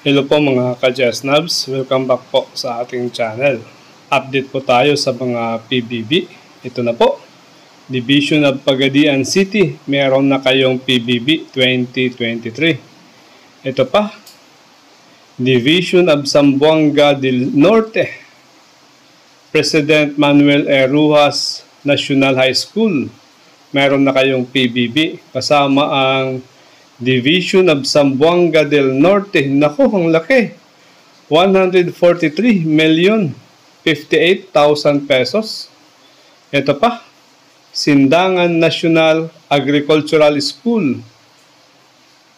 Hello po mga ka-Jesnabs, welcome back po sa ating channel. Update po tayo sa mga PBB. Ito na po, Division of Pagadian City, meron na kayong PBB 2023. Ito pa, Division of Zamboanga del Norte, President Manuel E. Rojas National High School, meron na kayong PBB kasama ang Division of Zamboanga del Norte. Naku, ang laki. 143,058,000 pesos. Ito pa, Sindangan National Agricultural School,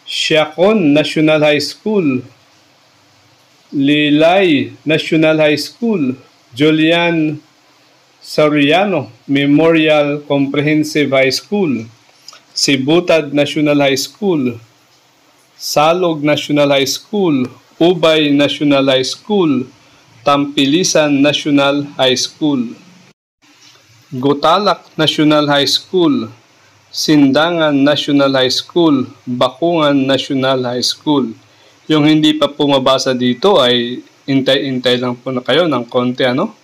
Siakon National High School, Lilay National High School, Julian Soriano Memorial Comprehensive High School, Sibutad National High School, Salog National High School, Ubay National High School, Tampilisan National High School, Gutalak National High School, Sindangan National High School, Bakungan National High School. Yung hindi pa pumabasa dito ay intay-intay lang po na kayo ng konti, ano?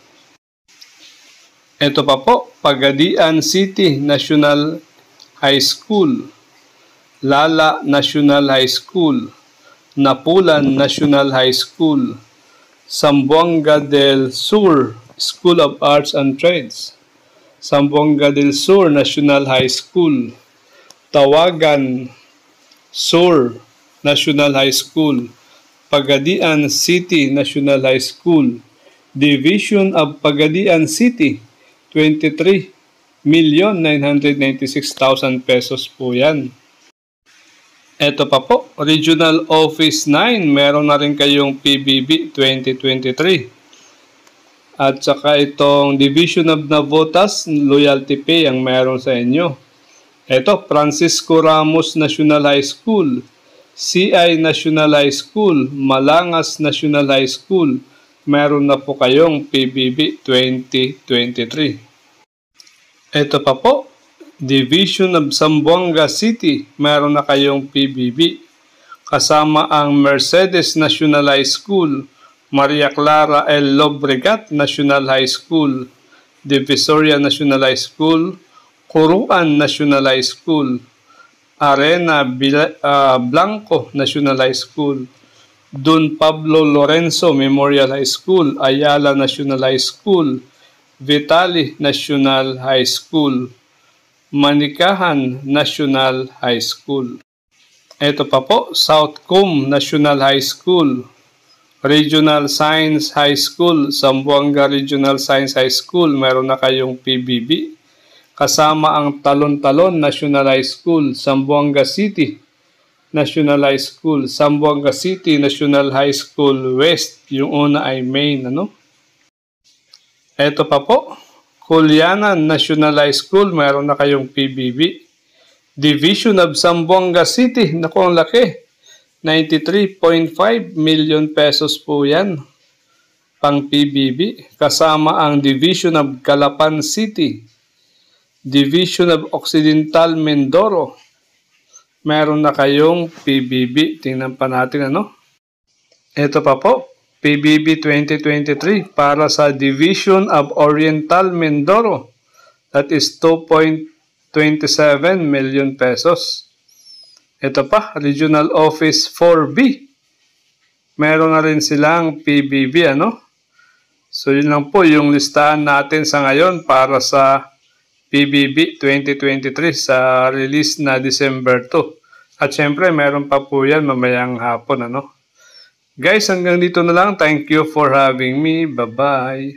Ito pa po, Pagadian City National High School, Lala National High School, Napulan National High School, Zamboanga del Sur School of Arts and Trades, Zamboanga del Sur National High School, Tawagan Sur National High School, Pagadian City National High School, Division of Pagadian City, 23,996,000 pesos po yan. Ito pa po, Regional Office 9, meron na rin kayong PBB 2023. At saka itong Division of Navotas, Loyalty Pay ang meron sa inyo. Ito, Francisco Ramos National High School, CI National High School, Malangas National High School, meron na po kayong PBB 2023. Ito pa po, Division of Zamboanga City, meron na kayong PBB. Kasama ang Mercedes National High School, Maria Clara L. Lobregat National High School, Divisoria National High School, Curuan National High School, Arena Blanco National High School, Don Pablo Lorenzo Memorial High School, Ayala National High School, Vitali National High School, Manikahan National High School. Ito pa po, South Coom National High School, Regional Science High School, Zamboanga Regional Science High School, meron na kayong PBB. Kasama ang Talon-Talon National High School, Zamboanga City National High School, Zamboanga City National High School West, yung una ay main, ano? Ito pa po, Kulianan National High School, mayroon na kayong PBB. Division of Zamboanga City, naku ang laki, 93.5 million pesos po yan, pang PBB. Kasama ang Division of Calapan City, Division of Occidental Mindoro, meron na kayong PBB. Tingnan pa natin, ano? Ito pa po, PBB 2023 para sa Division of Oriental Mindoro. That is 2.27 million pesos. Ito pa, Regional Office 4B. Meron na rin silang PBB, ano? So, yun lang po yung listahan natin sa ngayon para sa PBB 2023 sa release na December 2. At syempre, meron pa po yan mamayang hapon, ano? Guys, hanggang dito na lang. Thank you for having me. Bye-bye.